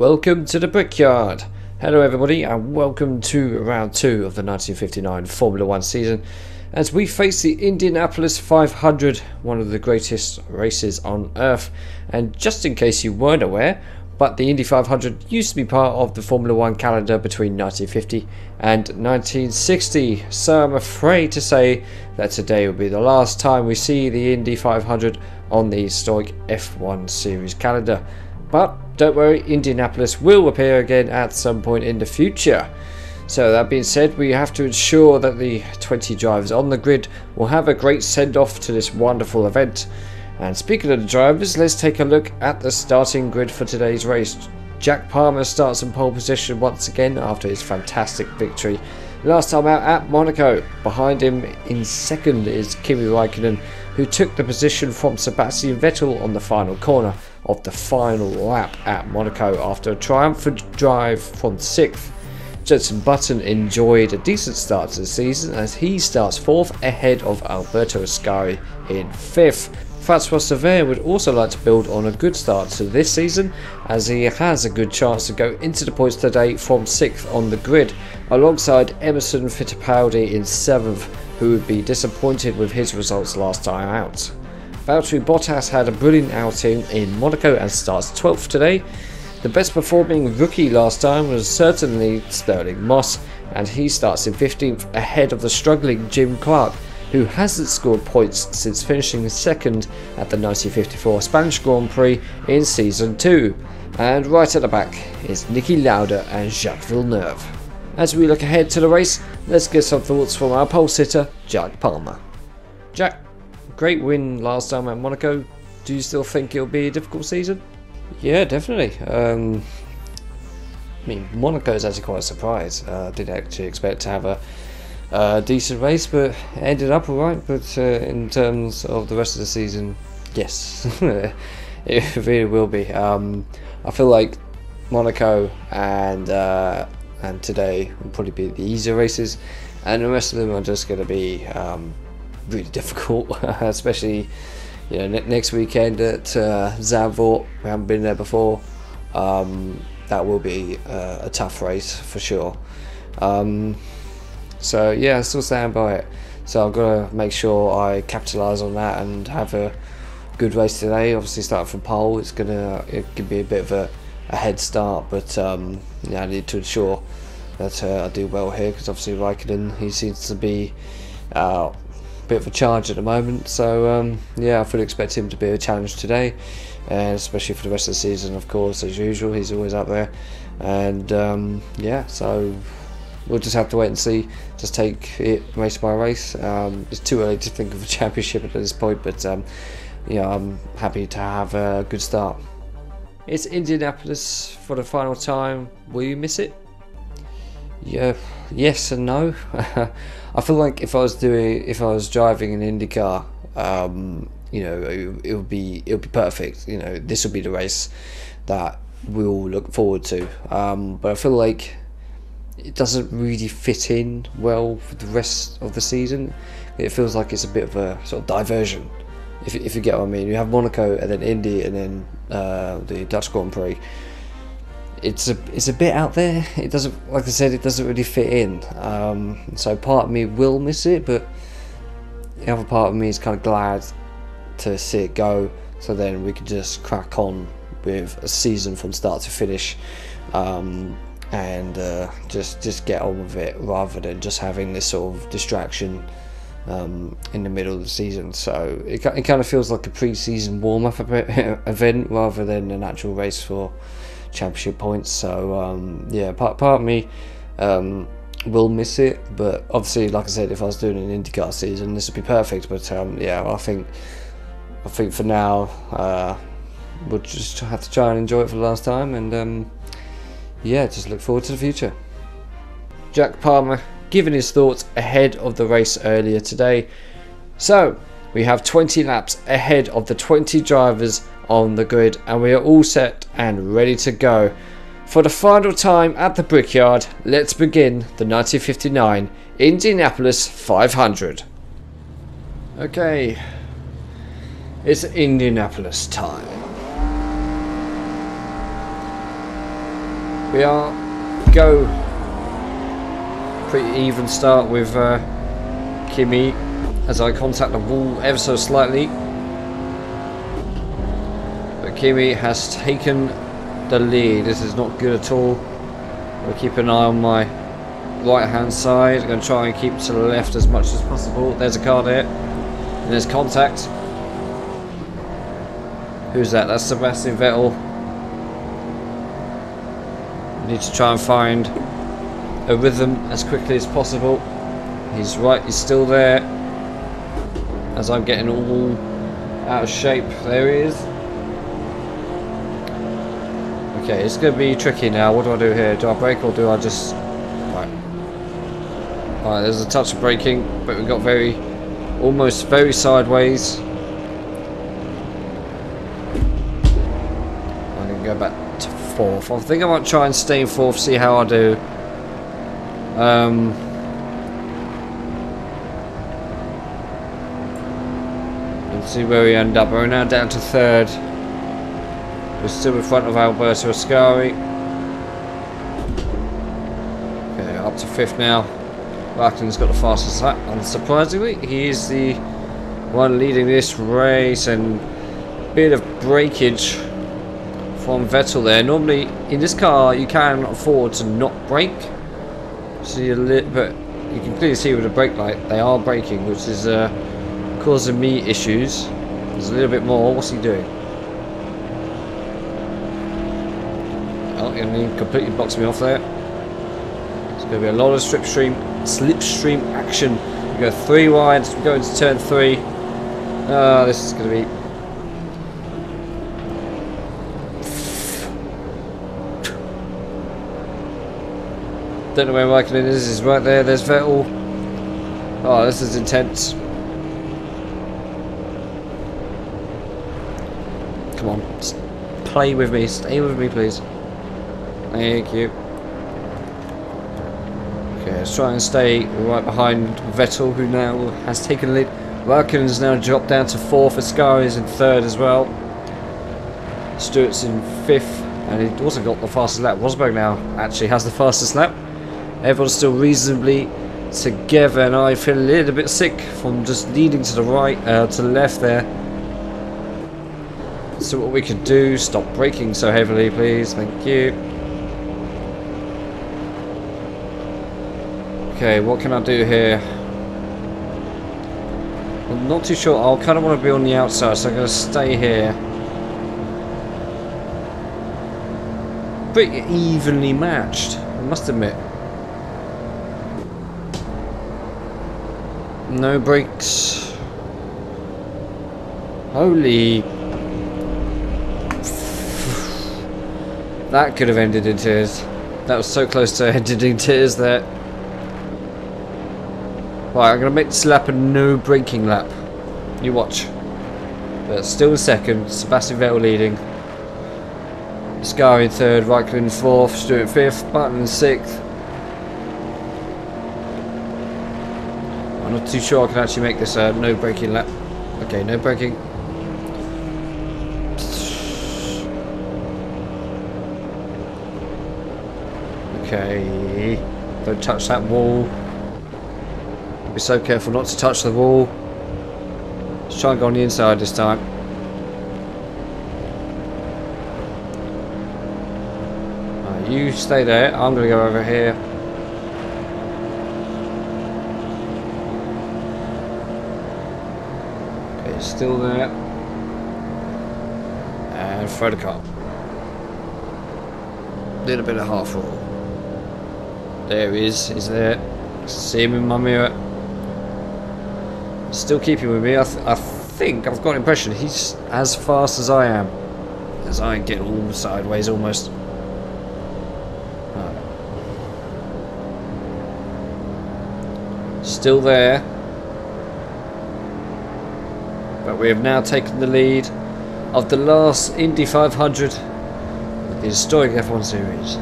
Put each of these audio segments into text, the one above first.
Welcome to the Brickyard. Hello everybody and welcome to round 2 of the 1959 Formula 1 season as we face the Indianapolis 500, one of the greatest races on earth. And just in case you weren't aware, but the Indy 500 used to be part of the Formula 1 calendar between 1950 and 1960. So I'm afraid to say that today will be the last time we see the Indy 500 on the historic F1 series calendar. But don't worry, Indianapolis will appear again at some point in the future. So that being said, we have to ensure that the 20 drivers on the grid will have a great send-off to this wonderful event. And speaking of the drivers, let's take a look at the starting grid for today's race. Jack Palmer starts in pole position once again after his fantastic victory last time out at Monaco. Behind him in second is Kimi Raikkonen, who took the position from Sebastian Vettel on the final corner of the final lap at Monaco after a triumphant drive from 6th. Jenson Button enjoyed a decent start to the season as he starts 4th ahead of Alberto Ascari in 5th. Francois Sever would also like to build on a good start to this season as he has a good chance to go into the points today from 6th on the grid, alongside Emerson Fittipaldi in 7th, who would be disappointed with his results last time out. Valtteri Bottas had a brilliant outing in Monaco and starts 12th today. The best performing rookie last time was certainly Sterling Moss, and he starts in 15th ahead of the struggling Jim Clark, who hasn't scored points since finishing second at the 1954 Spanish Grand Prix in Season 2. And right at the back is Niki Lauda and Jacques Villeneuve. As we look ahead to the race, let's get some thoughts from our pole sitter, Jack Palmer. Jack, great win last time at Monaco. Do you still think it'll be a difficult season? Yeah, definitely. I mean, Monaco is actually quite a surprise. Didn't actually expect to have a decent race, but it ended up alright. But in terms of the rest of the season, yes, it really will be. I feel like Monaco and today will probably be the easier races, and the rest of them are just going to be really difficult, especially next weekend at Zandvoort. We haven't been there before. That will be a tough race for sure. So yeah, I still stand by it. So I've got to make sure I capitalise on that and have a good race today. Obviously, starting from pole, it could be a bit of a head start, but I need to ensure that I do well here, because obviously Raikkonen, he seems to be a bit of a charge at the moment. So yeah, I fully expect him to be a challenge today, and especially for the rest of the season, of course, as usual, he's always up there. And yeah, so we'll just have to wait and see. Just take it race by race. It's too early to think of a championship at this point, but I'm happy to have a good start. It's Indianapolis for the final time. Will you miss it? Yeah, yes and no. I feel like if I was driving an IndyCar, it would be perfect. This would be the race that we'll look forward to. But I feel like it doesn't really fit in well for the rest of the season. It feels like it's a bit of a sort of diversion, if you get what I mean. You have Monaco and then Indy and then the Dutch Grand Prix. It's a bit out there. It doesn't, like I said, it doesn't really fit in. So part of me will miss it, but the other part of me is kind of glad to see it go, so then we can just crack on with a season from start to finish. And just get on with it, rather than just having this sort of distraction in the middle of the season. So it kind of feels like a pre-season warm-up event rather than an actual race for championship points. So yeah, part of me will miss it, but obviously, like I said, if I was doing an IndyCar season, this would be perfect. But yeah, I think for now we'll just have to try and enjoy it for the last time, and yeah, just look forward to the future. Jack Palmer giving his thoughts ahead of the race earlier today. So we have 20 laps ahead of the 20 drivers on the grid, and we are all set and ready to go. For the final time at the Brickyard, let's begin the 1959 Indianapolis 500. Okay, it's Indianapolis time. We are go. Pretty even start with Kimi as I contact the wall ever so slightly. But Kimi has taken the lead. This is not good at all. We'll keep an eye on my right hand side. I'm going to try and keep to the left as much as possible. There's a car there. And there's contact. Who's that? That's Sebastian Vettel. Need to try and find a rhythm as quickly as possible. He's right, he's still there. As I'm getting all out of shape. There he is. Okay, it's going to be tricky now. What do I do here? Do I brake or do I just... Right. Alright, there's a touch of braking, but we got almost very sideways. I'm going to go back to 4th. I think I might try and stay in 4th, see how I do. Let's see where we end up. We're now down to 3rd. We're still in front of Alberto Ascari. Okay, up to 5th now. Raikkonen's got the fastest lap. Unsurprisingly, he is the one leading this race, and a bit of breakage from Vettel there. Normally, in this car, you can afford to not brake. See a little, but you can clearly see with the brake light, they are braking, which is causing me issues. There's a little bit more. What's he doing? Oh, he completely blocks me off there. There's going to be a lot of slipstream action. We go 3 wide, we go into turn 3. This is going to be... Don't know where Raikkonen is. He's right there. There's Vettel. Oh, this is intense. Come on, just play with me. Stay with me, please. Thank you. Okay, let's try and stay right behind Vettel, who now has taken the lead. Raikkonen's now dropped down to 4th. Ascari is in 3rd as well. Stewart's in 5th, and he also got the fastest lap. Rosberg now actually has the fastest lap. Everyone's still reasonably together, and I feel a little bit sick from just leading to the right, to the left there. So what we could do, stop braking so heavily, please. Thank you. Okay, what can I do here? I'm not too sure. I kind of want to be on the outside, so I'm going to stay here. Pretty evenly matched, I must admit. No brakes. Holy... That could have ended in tears. That was so close to ending in tears there. Right, I'm going to make this lap a no braking lap. You watch. But still in 2nd. Sebastian Vettel leading. Ascari in 3rd. Raikkonen in 4th. Stewart in 5th. Button in 6th. I'm not too sure I can actually make this a no braking lap. Okay, no braking. Okay, don't touch that wall. Be so careful not to touch the wall. Let's try and go on the inside this time. Right, you stay there. I'm going to go over here. Okay, it's still there. And throw the car. Little bit of half roll. There he is. He's there. See him in my mirror. Still keeping with me. I think I've got an impression he's as fast as I am. As I get all sideways almost. Right. Still there. But we have now taken the lead of the last Indy 500 with the historic F1 series.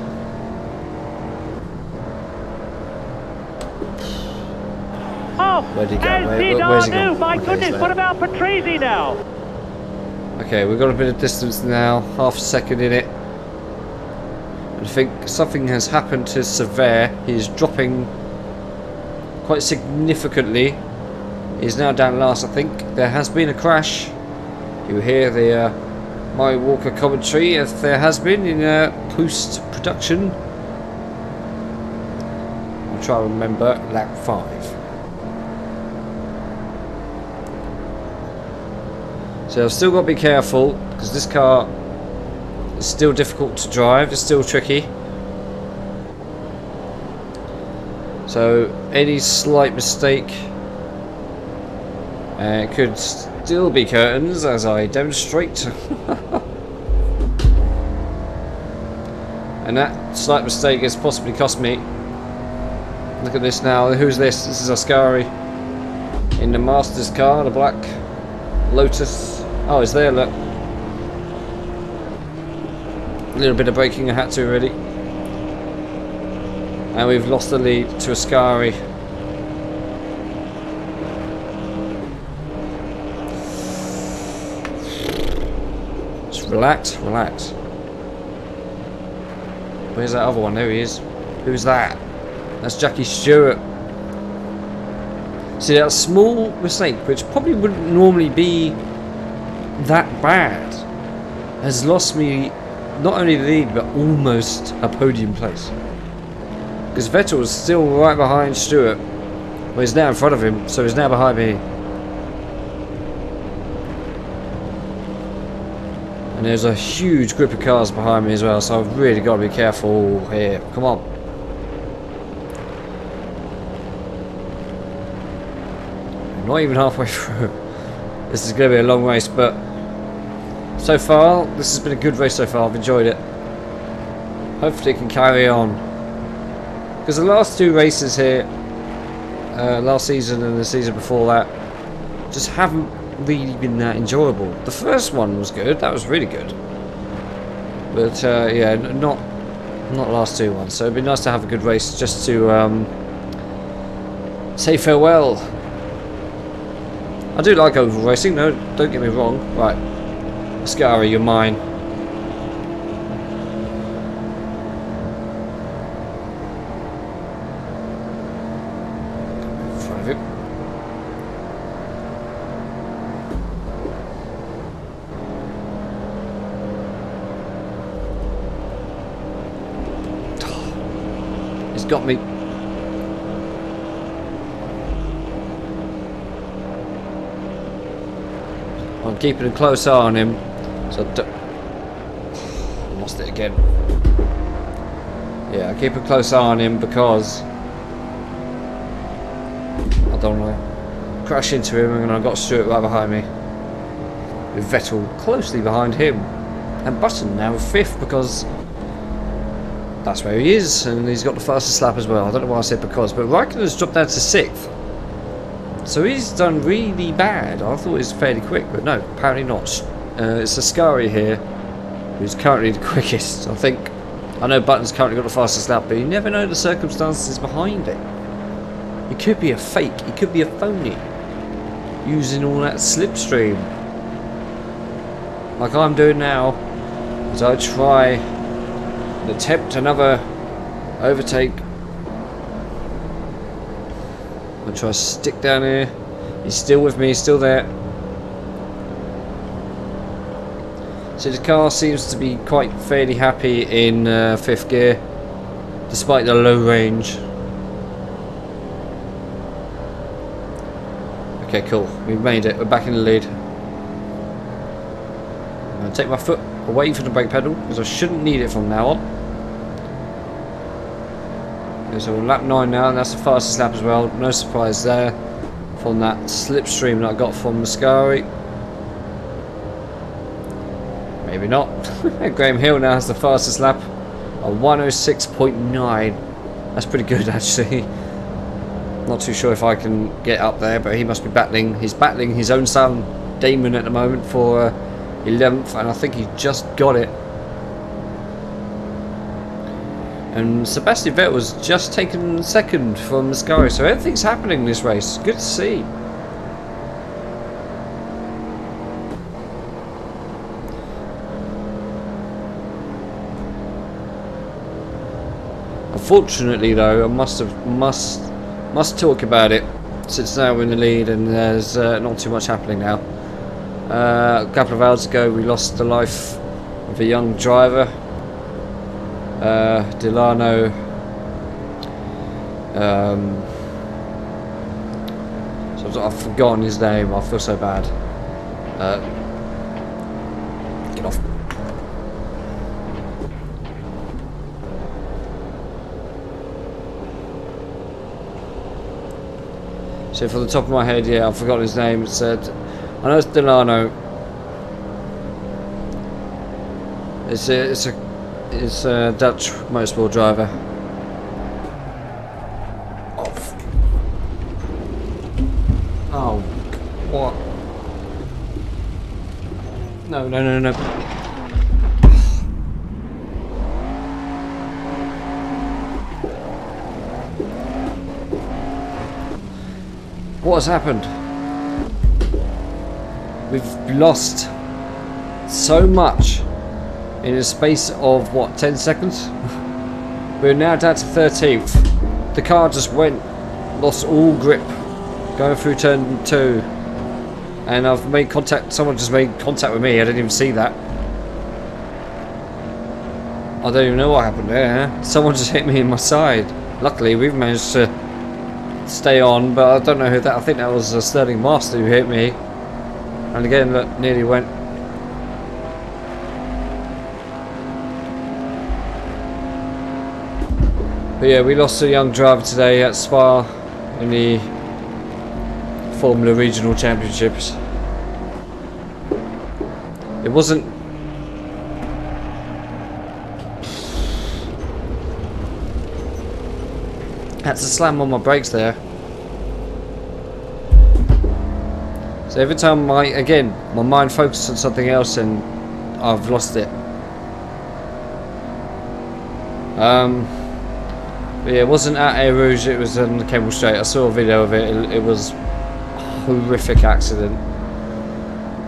Where'd he go? Where's he gone? My goodness, what about Patrese now? Okay, we've got a bit of distance now. Half a second in it. I think something has happened to Severe. He is dropping quite significantly. He's now down last, I think. There has been a crash. You hear the my Walker commentary, if there has been, in post-production. I'll try to remember lap 5. So I've still got to be careful, because this car is still difficult to drive, it's still tricky. So any slight mistake could still be curtains, as I demonstrate. And that slight mistake has possibly cost me. Look at this now. Who's this? This is Ascari in the Masters car, the black Lotus. Oh, it's there, look. A little bit of braking I had to already. And we've lost the lead to Ascari. Just relax, relax. Where's that other one? There he is. Who's that? That's Jackie Stewart. See, that small mistake, which probably wouldn't normally be that bad, has lost me not only the lead, but almost a podium place. Because Vettel was still right behind Stewart. Well, he's now in front of him, so he's now behind me. And there's a huge group of cars behind me as well, so I've really got to be careful here. Come on. I'm not even halfway through. This is going to be a long race, but so far, this has been a good race so far. I've enjoyed it. Hopefully it can carry on. Because the last 2 races here, last season and the season before that, just haven't really been that enjoyable. The first one was good, that was really good, but yeah, not the last 2 ones. So it'd be nice to have a good race just to say farewell. I do like oval racing, no, don't get me wrong. Right, Ascari, you're mine. In front of him. He's got me. I'm keeping a close eye on him, so lost it again. Yeah, I keep a close eye on him because I don't want to crash into him, and I've got Stewart right behind me, with Vettel closely behind him, and Button now 5th because that's where he is, and he's got the fastest lap as well. I don't know why I said because, but Raikkonen's dropped down to 6th. So he's done really bad. I thought he was fairly quick, but no, apparently not. It's Ascari here, who's currently the quickest, I think. I know Button's currently got the fastest lap, but you never know the circumstances behind it. He could be a fake, he could be a phony, using all that slipstream. Like I'm doing now, as I try and attempt another overtake. I'm try to stick down here. He's still with me, he's still there. So the car seems to be quite fairly happy in 5th gear, despite the low range. Okay, cool. We've made it. We're back in the lead. I'm going to take my foot away from the brake pedal because I shouldn't need it from now on. Okay, so we're on lap 9 now, and that's the fastest lap as well. No surprise there from that slipstream that I got from Ascari. Maybe not. Graham Hill now has the fastest lap, a 106.9. That's pretty good actually. Not too sure if I can get up there, but he must be battling. He's battling his own son, Damon, at the moment for 11th, and I think he just got it. And Sebastian Vettel was just taken 2nd from Ascari, so everything's happening in this race. Good to see. Unfortunately, though, I must talk about it since now we're in the lead and there's not too much happening now. A couple of hours ago, we lost the life of a young driver, Delano. So I've forgotten his name. I feel so bad. Get off. So from the top of my head, yeah, I've forgotten his name. It said, I know it's Delano. It's a Dutch motorsport driver. Oh, what? No. What has happened? We've lost so much in a space of what, 10 seconds? We're now down to 13th. The car just lost all grip going through turn 2, and I've made contact. Someone just made contact with me. I didn't even see that. I don't even know what happened there. Someone just hit me in my side. Luckily, we've managed to stay on, but I don't know who that. I think that was a Sterling Master who hit me, and again, look, nearly went. But yeah, we lost a young driver today at Spa in the Formula Regional Championships. It wasn't. Had to slam on my brakes there. So every time my mind focuses on something else and I've lost it. But yeah, it wasn't at Air Rouge, it was on the Cable Straight. I saw a video of it. It was a horrific accident.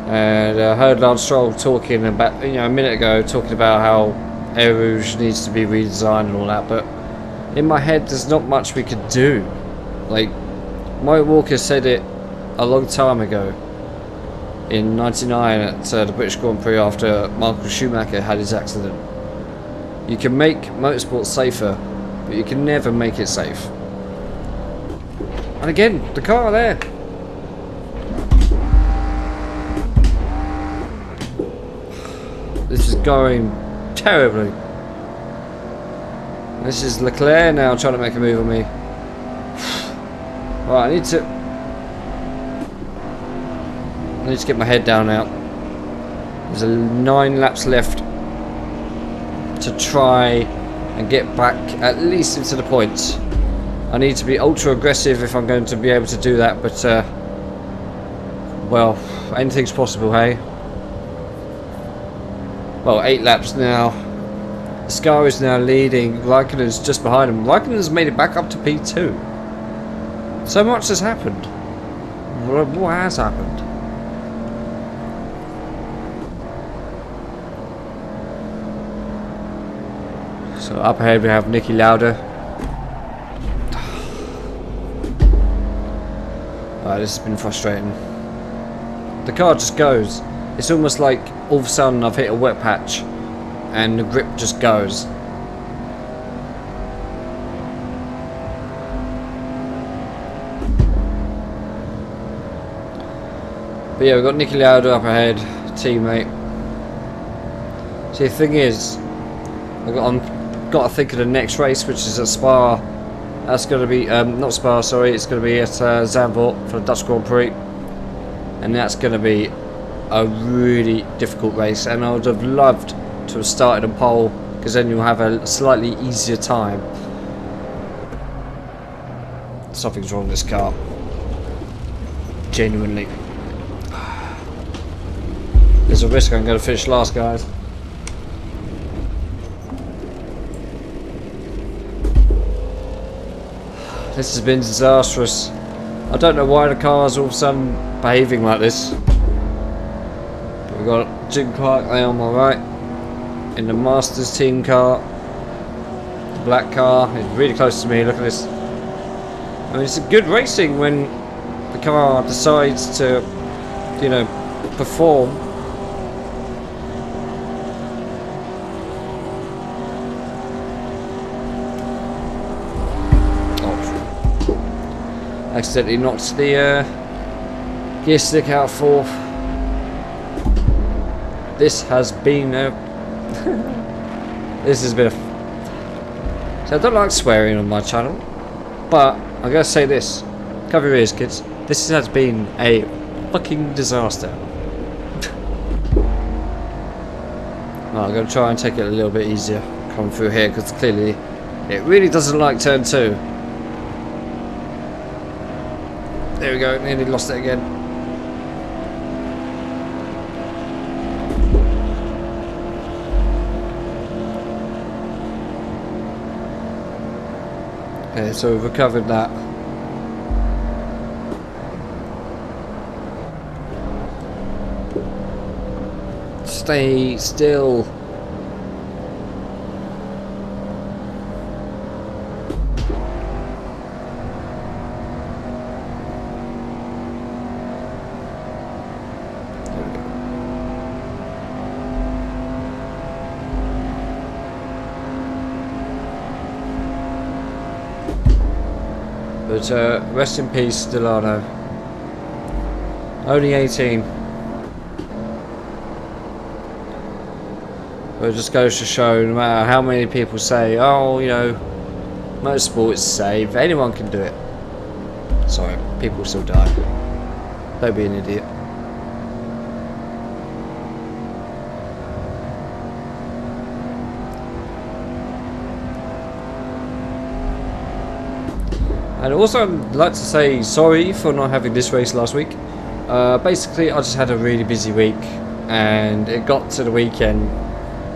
And I heard Lance Stroll talking about, a minute ago, talking about how Air Rouge needs to be redesigned and all that, but in my head there's not much we could do. Like, Mike Walker said it a long time ago in '99 at the British Grand Prix after Michael Schumacher had his accident. You can make motorsport safer, but you can never make it safe. And again, the car there. This is going terribly. This is Leclerc now trying to make a move on me. Right, I need to get my head down now. There's 9 laps left to try and get back at least into the points. I need to be ultra aggressive if I'm going to be able to do that, but well, anything's possible, hey? Well, 8 laps now. Scar is now leading. Raikkonen's just behind him. Raikkonen's made it back up to P2. So much has happened. What has happened? So up ahead we have Niki Lauda. This has been frustrating. The car just goes. It's almost like all of a sudden I've hit a wet patch and the grip just goes. But yeah, we've got Niki Lauda up ahead, teammate. See, the thing is, I've got to think of the next race, which is at Spa. That's going to be, not Spa, sorry, it's going to be at Zandvoort for the Dutch Grand Prix. And that's going to be a really difficult race, and I would have loved to have started on pole, because then you'll have a slightly easier time. Something's wrong with this car. Genuinely. There's a risk I'm going to finish last, guys. This has been disastrous. I don't know why the car's all of a sudden behaving like this. But we've got Jim Clark there on my right in the Masters team car. The black car is really close to me. Look at this. I mean, it's a good racing when the car decides to, you know, perform. Oh. Accidentally knocked the gear stick out for. This has been a. This has been a. So I don't like swearing on my channel, but I'm gonna say this. Cover your ears, kids. This has been a fucking disaster. Well, I'm gonna try and take it a little bit easier coming through here because clearly it really doesn't like turn 2. There we go. Nearly lost it again. Okay, so we've recovered that. Stay still. But rest in peace, Delano. Only 18. But it just goes to show, no matter how many people say, oh, you know, motorsport is safe, anyone can do it. Sorry, people still die. Don't be an idiot. And also I'd like to say sorry for not having this race last week. Basically I just had a really busy week and it got to the weekend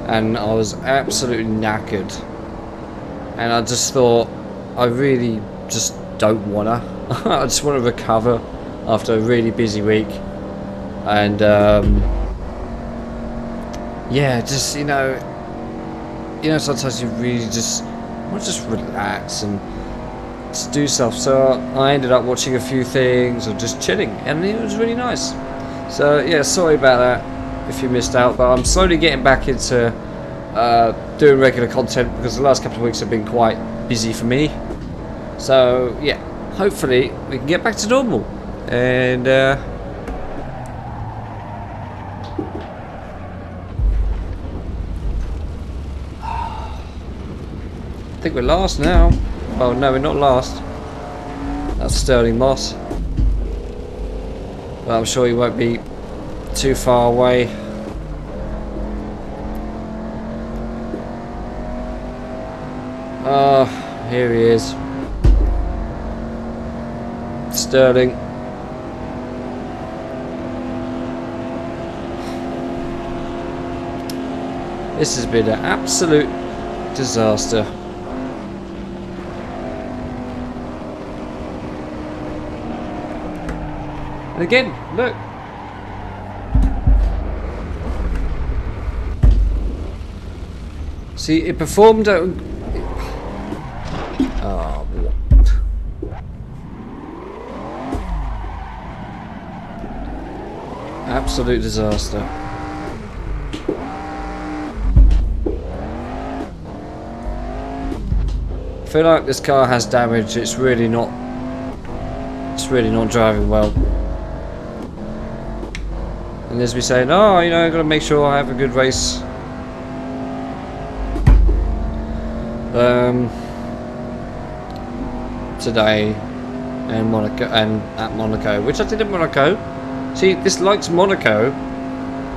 and I was absolutely knackered. And I just thought I really just don't wanna. I just want to recover after a really busy week. And yeah, just you know sometimes you really just want to just relax and to do stuff. So I ended up watching a few things or just chilling and it was really nice. So yeah, sorry about that if you missed out, but I'm slowly getting back into doing regular content because the last couple of weeks have been quite busy for me. So yeah, hopefully we can get back to normal. And I think we're last now. Oh no, we're not last. That's Sterling Moss. But I'm sure he won't be too far away. Oh, here he is. Sterling. This has been an absolute disaster. And again, look. See, it performed at... Oh, what? Absolute disaster. I feel like this car has damage. It's really not driving well. And there's me saying, oh, you know, I've got to make sure I have a good race. Today and Monaco and at Monaco, which I did at Monaco. See, this likes Monaco,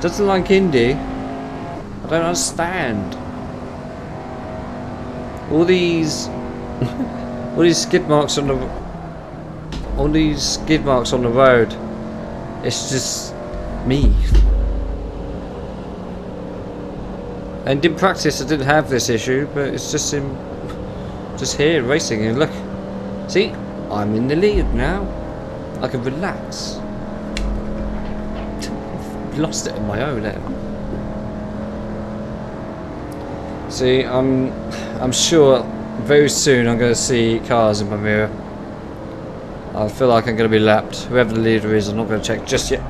doesn't like Indy. I don't understand. All these skid marks on the road. It's just me. And in practice I didn't have this issue, but it's just here racing. And look, see, I'm in the lead now. I can relax. Lost it on my own now. See, I'm sure very soon I'm going to see cars in my mirror. I feel like I'm going to be lapped. Whoever the leader is, I'm not going to check just yet.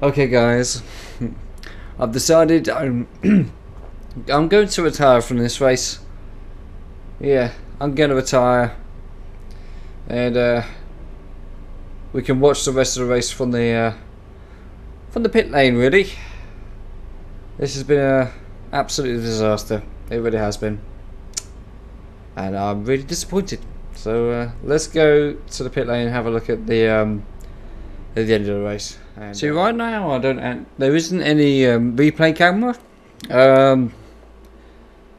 Okay guys, I've decided I'm going to retire from this race. Yeah, I'm going to retire, and we can watch the rest of the race from the pit lane. Really, this has been a absolute disaster. It really has been, and I'm really disappointed. So let's go to the pit lane and have a look at the end of the race. And, see, right now there isn't any replay camera,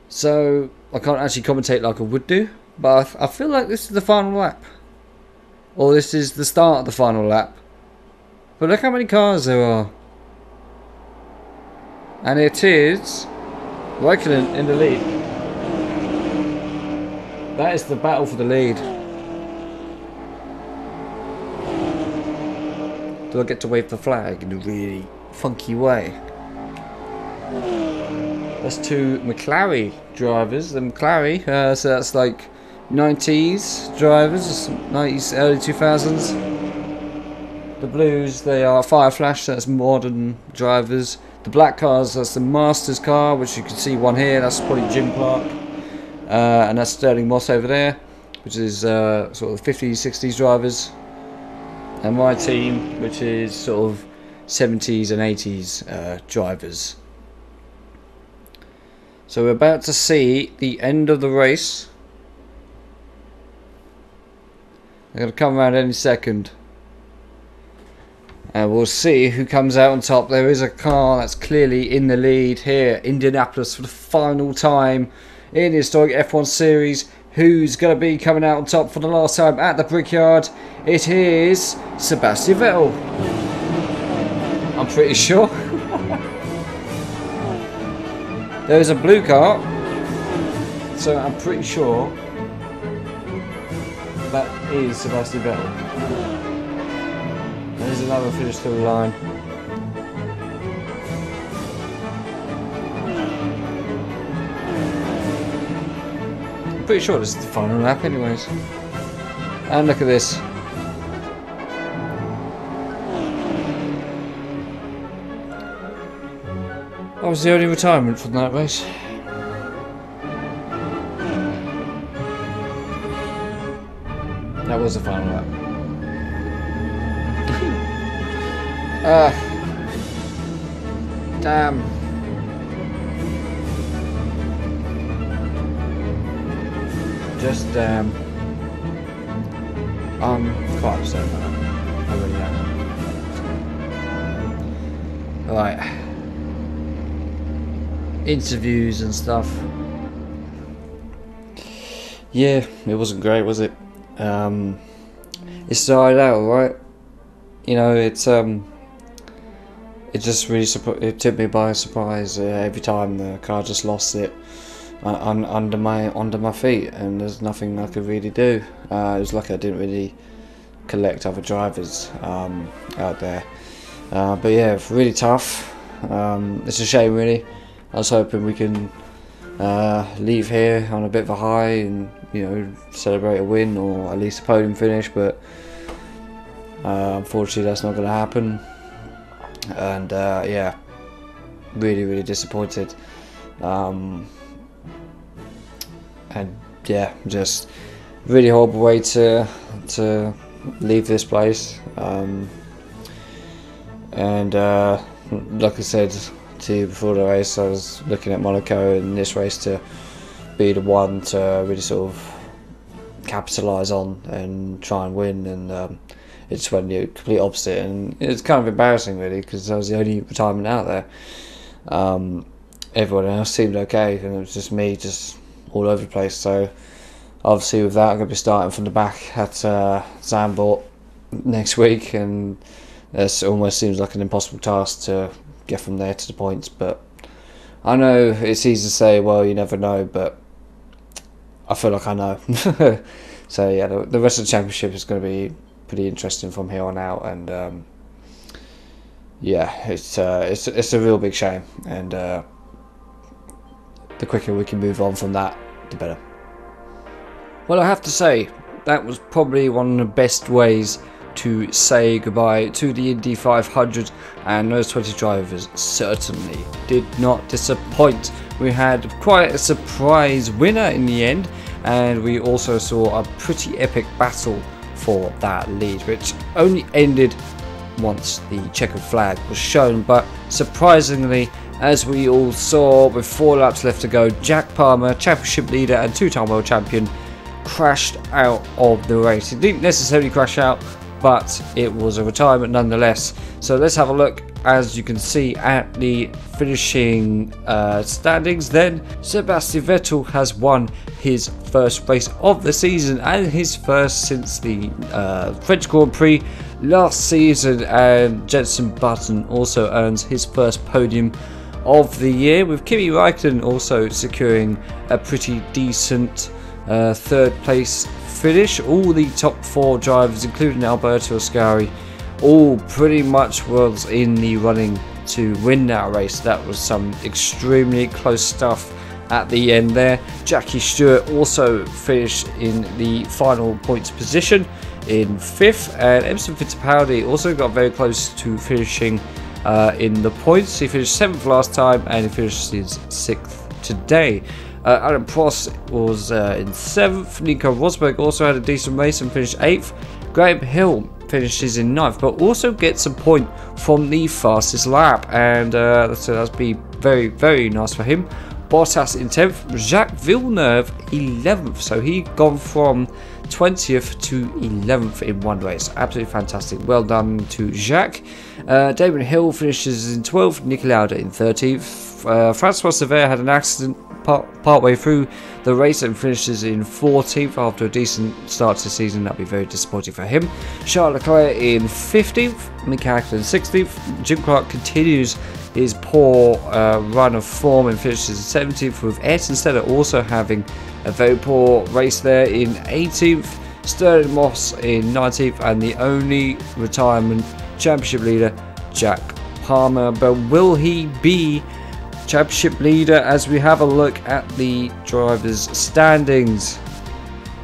so I can't actually commentate like I would do. But I feel like this is the final lap, or this is the start of the final lap. But look how many cars there are, and it is Raikkonen in the lead. That is the battle for the lead. Do I get to wave the flag in a really funky way? That's two McLaren drivers. The McLaren, so that's like 90s drivers, 90s, early 2000s. The blues, they are Fireflash, that's modern drivers. The black cars, that's the Masters car, which you can see one here, that's probably Jim Clark. And that's Sterling Moss over there, which is sort of 50s, 60s drivers. And my team, which is sort of 70s and 80s drivers. So we're about to see the end of the race. They're going to come around any second. And we'll see who comes out on top. There is a car that's clearly in the lead here. Indianapolis for the final time in the historic F1 series. Who's going to be coming out on top for the last time at the Brickyard? It is Sebastian Vettel. I'm pretty sure. There is a blue car, so I'm pretty sure that is Sebastian Vettel. There's another finish to the line. Pretty sure this is the final lap anyways. And look at this. That was the only retirement from that race. That was the final lap. Damn. Just damn. I'm quite upset about that. I really am. Right. Interviews and stuff. Yeah, it wasn't great, was it? It started out alright. You know, it just really it took me by surprise. Every time the car just lost it under my feet, and there's nothing I could really do. It was lucky I didn't really collect other drivers out there. But yeah, really tough. It's a shame, really. I was hoping we can leave here on a bit of a high and, you know, celebrate a win or at least a podium finish, but unfortunately that's not going to happen. And yeah, really disappointed. And yeah, just really horrible way to leave this place. And like I said to you before the race, I was looking at Monaco and this race to be the one to really sort of capitalise on and try and win, and it just went the complete opposite, and it's kind of embarrassing really, because I was the only retirement out there. Everyone else seemed okay, and it was just me just all over the place. So obviously with that, I'm going to be starting from the back at Zandvoort next week, and it almost seems like an impossible task to get from there to the points. But I know it's easy to say, well, you never know, but I feel like I know. So yeah, the rest of the championship is going to be pretty interesting from here on out, and yeah, it's a real big shame, and the quicker we can move on from that, the better. Well, I have to say that was probably one of the best ways to say goodbye to the Indy 500, and those 20 drivers certainly did not disappoint. We had quite a surprise winner in the end, and we also saw a pretty epic battle for that lead, which only ended once the checkered flag was shown. But surprisingly, as we all saw with 4 laps left to go, Jack Palmer, championship leader and 2-time world champion, crashed out of the race. He didn't necessarily crash out, but it was a retirement nonetheless. So let's have a look, as you can see, at the finishing standings. Then Sebastian Vettel has won his first race of the season, and his first since the French Grand Prix last season, and Jenson Button also earns his first podium of the year, with Kimi Räikkönen also securing a pretty decent third place finish. All the top 4 drivers, including Alberto Ascari, all pretty much was in the running to win that race. That was some extremely close stuff at the end there. Jackie Stewart also finished in the final points position in 5th, and Emerson Fittipaldi also got very close to finishing in the points. He finished 7th last time, and he finishes 6th today. Alan Prost was in 7th. Nico Rosberg also had a decent race and finished 8th. Graham Hill finishes in 9th, but also gets a point from the fastest lap, and so that's been very, very nice for him. Bottas in 10th, Jacques Villeneuve 11th, so he gone from 20th to 11th in one race. Absolutely fantastic. Well done to Jacques. Damon Hill finishes in 12th, Niki Lauda in 13th. Francois Sever had an accident partway through the race and finishes in 14th after a decent start to the season. That'd be very disappointing for him. Charles Leclerc in 15th, Mick Hackett in 16th. Jim Clark continues his poor run of form and finishes in 17th, with Ayrton Senna also having a very poor race there in 18th. Sterling Moss in 19th, and the only retirement championship leader, Jack Palmer. But will he be championship leader as we have a look at the drivers' standings?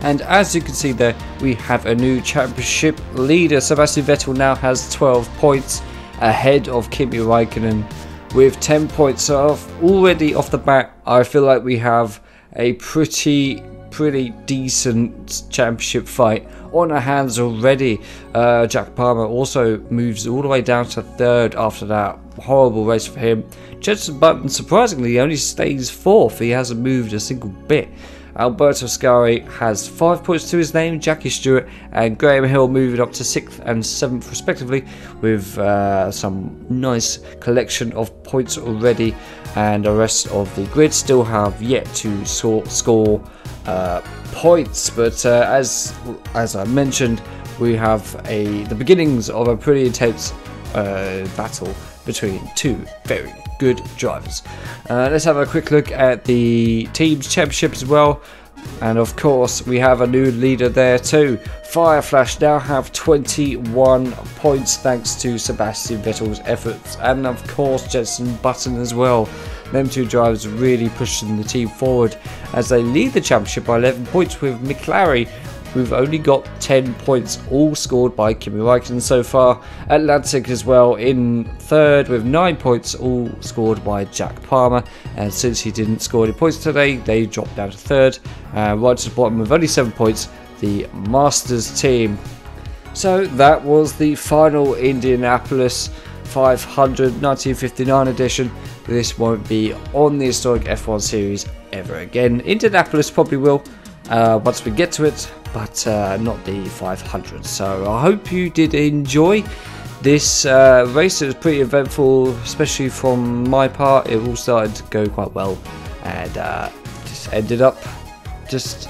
And as you can see there, we have a new championship leader. Sebastian Vettel now has 12 points ahead of Kimi Räikkönen with 10 points off. Already off the bat, I feel like we have a pretty decent championship fight on our hands already. Jack Palmer also moves all the way down to 3rd after that horrible race for him. Jenson Button surprisingly only stays 4th. He hasn't moved a single bit. Alberto Ascari has 5 points to his name. Jackie Stewart and Graham Hill moving up to 6th and 7th respectively, with some nice collection of points already, and the rest of the grid still have yet to score points. But as I mentioned, we have the beginnings of a pretty intense battle between 2 very good drivers. Let's have a quick look at the team's championship as well, and of course we have a new leader there too. Fireflash now have 21 points thanks to Sebastian Vettel's efforts, and of course Jenson Button as well. Them 2 drivers really pushing the team forward as they lead the championship by 11 points, with McLaren who've only got 10 points, all scored by Kimi Räikkönen so far. Atlantic as well in 3rd with 9 points, all scored by Jack Palmer, and since he didn't score any points today, they dropped down to 3rd. Right to the bottom with only 7 points, the Masters team. So that was the final Indianapolis 500 1959 edition. This won't be on the historic F1 series ever again. Indianapolis probably will once we get to it, but not the 500. So I hope you did enjoy this race. It was pretty eventful, especially from my part. It all started to go quite well, and just ended up just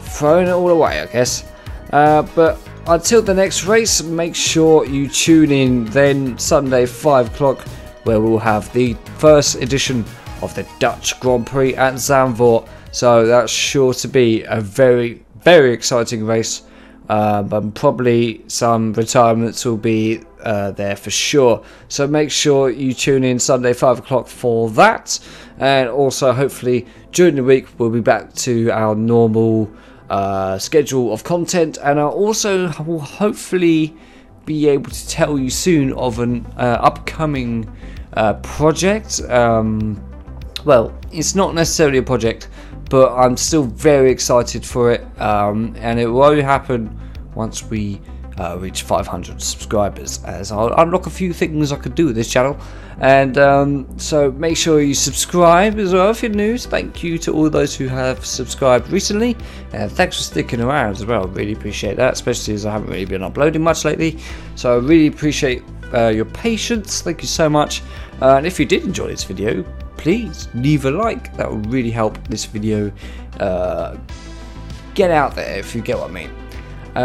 throwing it all away, I guess. But until the next race, make sure you tune in then Sunday 5 o'clock, where we'll have the first edition of the Dutch Grand Prix at Zandvoort. so that's sure to be a very, very exciting race. But probably some retirements will be there for sure. So make sure you tune in Sunday 5 o'clock for that, and also hopefully during the week we'll be back to our normal schedule of content, and I also will hopefully be able to tell you soon of an upcoming project. Well, it's not necessarily a project, but I'm still very excited for it, and it will only happen once we reach 500 subscribers, as I'll unlock a few things I could do with this channel. And so make sure you subscribe as well if you're new. Thank you to all those who have subscribed recently, and thanks for sticking around as well. Really appreciate that, especially as I haven't really been uploading much lately, so I really appreciate your patience. Thank you so much. And if you did enjoy this video, please leave a like. That will really help this video get out there, if you get what I mean.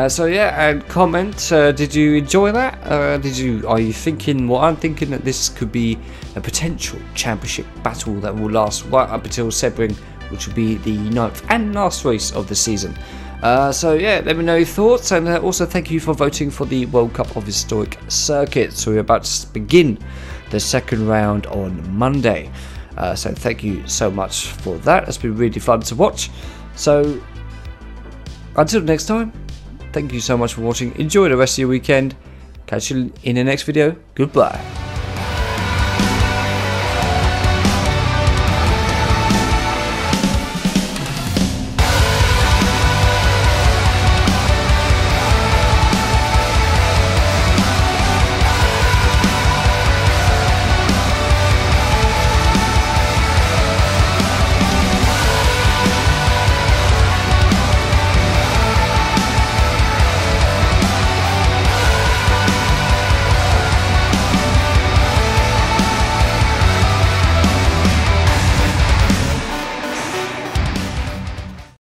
So yeah, and comment. Did you enjoy that? Are you thinking what I'm thinking, that this could be a potential championship battle that will last right up until Sebring, which will be the 9th and last race of the season? So yeah, let me know your thoughts, and also thank you for voting for the World Cup of Historic Circuits. So we're about to begin the second round on Monday. So thank you so much for that. It's been really fun to watch. So until next time, thank you so much for watching. Enjoy the rest of your weekend. Catch you in the next video. Goodbye.